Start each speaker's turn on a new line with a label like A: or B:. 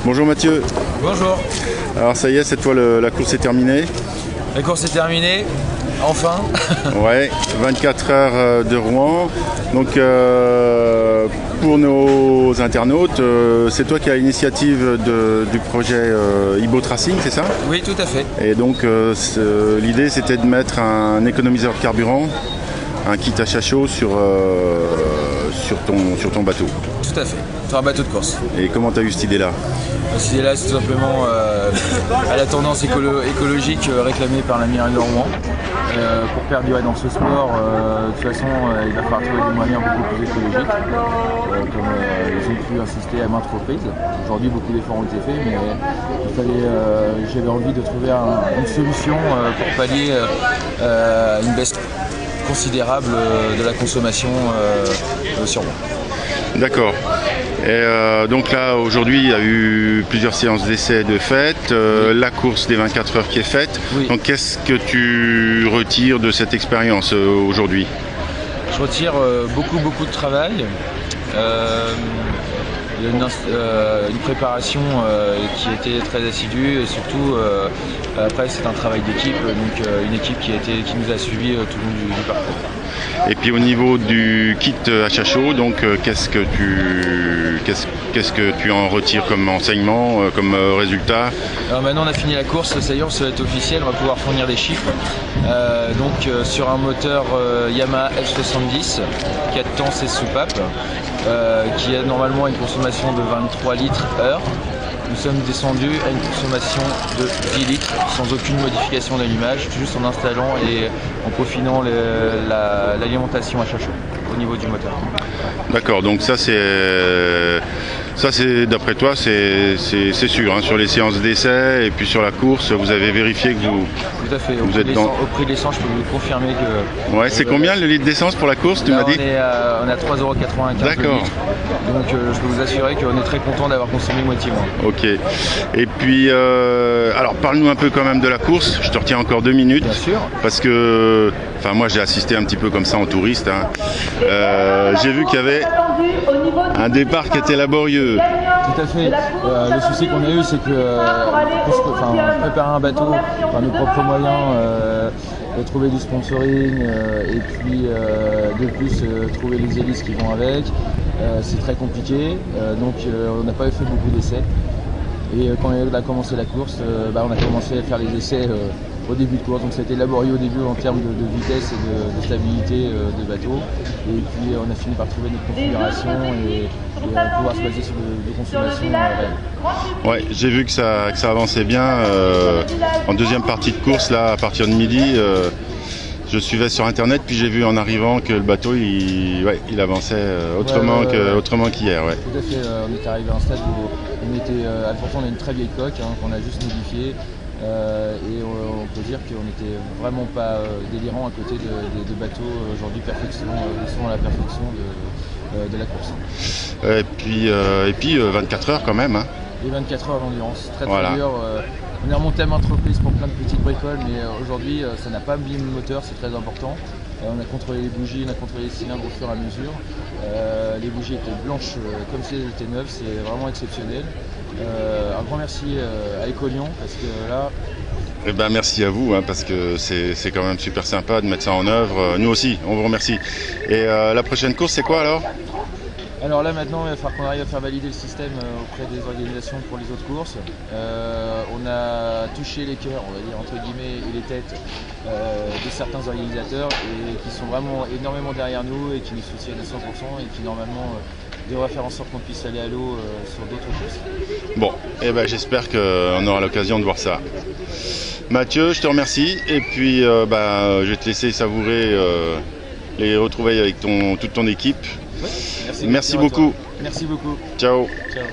A: Bonjour Mathieu.
B: Bonjour.
A: Alors ça y est, cette fois la course est terminée.
B: La course est terminée, enfin.
A: Ouais, 24 heures de Rouen. Donc pour nos internautes, c'est toi qui as l'initiative du projet Ibo Tracing, c'est ça?
B: Oui, tout à fait.
A: Et donc l'idée c'était de mettre un économiseur de carburant, un kit à chaud sur ton bateau.
B: Tout à fait. Sur un bateau de course.
A: Et comment tu as eu cette idée-là?
B: Cette idée-là, c'est tout simplement à la tendance écologique réclamée par l'amiral de Rouen. Pour perdurer dans ce sport, de toute façon, il va falloir trouver des moyens beaucoup plus écologiques, comme ils ont pu insister à maintes reprises. Aujourd'hui, beaucoup d'efforts ont été faits, mais j'avais envie de trouver une solution pour pallier une baisse considérable de la consommation sur Rouen.
A: D'accord. Et donc là, aujourd'hui, il y a eu plusieurs séances d'essais de fête, la course des 24 heures qui est faite.
B: Oui.
A: Donc qu'est-ce que tu retires de cette expérience aujourd'hui?
B: Je retire beaucoup de travail, une préparation qui était très assidue et surtout après c'est un travail d'équipe, donc une équipe qui nous a suivis tout le long du parcours.
A: Et puis au niveau du kit à chaud, donc qu'est-ce que tu en retires comme enseignement, comme résultat?
B: Alors maintenant on a fini la course, ça y est, ça va être officiel, on va pouvoir fournir des chiffres. Sur un moteur Yamaha F70, 4 temps 16 soupapes, qui a normalement une consommation de 23 litres heure. Nous sommes descendus à une consommation de 10 litres sans aucune modification d'allumage, juste en installant et en peaufinant l'alimentation à chaud au niveau du moteur. D'accord, donc ça c'est d'après toi c'est sûr, hein, sur les séances d'essai et puis sur la course, vous avez vérifié que vous... Tout à fait, au prix de l'essence, je peux vous confirmer que...
A: Ouais, c'est combien le litre d'essence pour la course, tu m'as dit?
B: On est à 3,95 €.
A: D'accord.
B: Donc je peux vous assurer qu'on est très content d'avoir consommé moitié moins.
A: Ok. Et puis, alors parle-nous un peu quand même de la course, je te retiens encore 2 minutes.
B: Bien sûr.
A: Parce que, enfin moi j'ai assisté un petit peu comme ça en touriste, hein. J'ai vu qu'il y avait un départ qui était laborieux.
B: Tout à fait. Le souci qu'on a eu, c'est que préparer un bateau par nos propres moyens, de trouver du sponsoring et puis de plus trouver les hélices qui vont avec, c'est très compliqué. Donc on n'a pas fait beaucoup d'essais. Et quand on a commencé la course, on a commencé à faire les essais au début de course. Donc ça a été laborieux au début en termes de vitesse et de stabilité de bateau. Et puis on a fini par trouver notre configuration et pouvoir se baser sur de consommation réelle.
A: Ouais, j'ai vu que ça avançait bien. En deuxième partie de course, là, à partir de midi, je suivais sur internet, puis j'ai vu en arrivant que le bateau il avançait autrement qu'hier. Ouais.
B: Tout à fait, on est arrivé à un stade où pourtant on a une très vieille coque qu'on a juste modifiée. Et on peut dire qu'on n'était vraiment pas délirant à côté de bateaux aujourd'hui sont à la perfection de la course.
A: Et puis 24 heures quand même. Hein.
B: Et 24 heures d'endurance, très
A: voilà.
B: dur. On est remonté à maintes reprises pour plein de petites bricoles, mais aujourd'hui ça n'a pas abîmé le moteur, c'est très important. On a contrôlé les bougies, on a contrôlé les cylindres au fur et à mesure. Les bougies étaient blanches comme si elles étaient neuves, c'est vraiment exceptionnel. Un grand merci à Ecolion parce que là...
A: Eh ben, merci à vous parce que c'est quand même super sympa de mettre ça en œuvre. Nous aussi, on vous remercie. Et la prochaine course, c'est quoi alors?
B: Alors là maintenant, il va falloir qu'on arrive à faire valider le système auprès des organisations pour les autres courses. On a touché les cœurs, on va dire entre guillemets, et les têtes de certains organisateurs et qui sont vraiment énormément derrière nous et qui nous soutiennent à 100% et qui normalement devraient faire en sorte qu'on puisse aller à l'eau sur d'autres courses. Bon,
A: et ben j'espère qu'on aura l'occasion de voir ça. Mathieu, je te remercie et puis je vais te laisser savourer les retrouvailles avec toute ton équipe.
B: Oui,
A: merci beaucoup.
B: Merci beaucoup.
A: Ciao.
B: Ciao.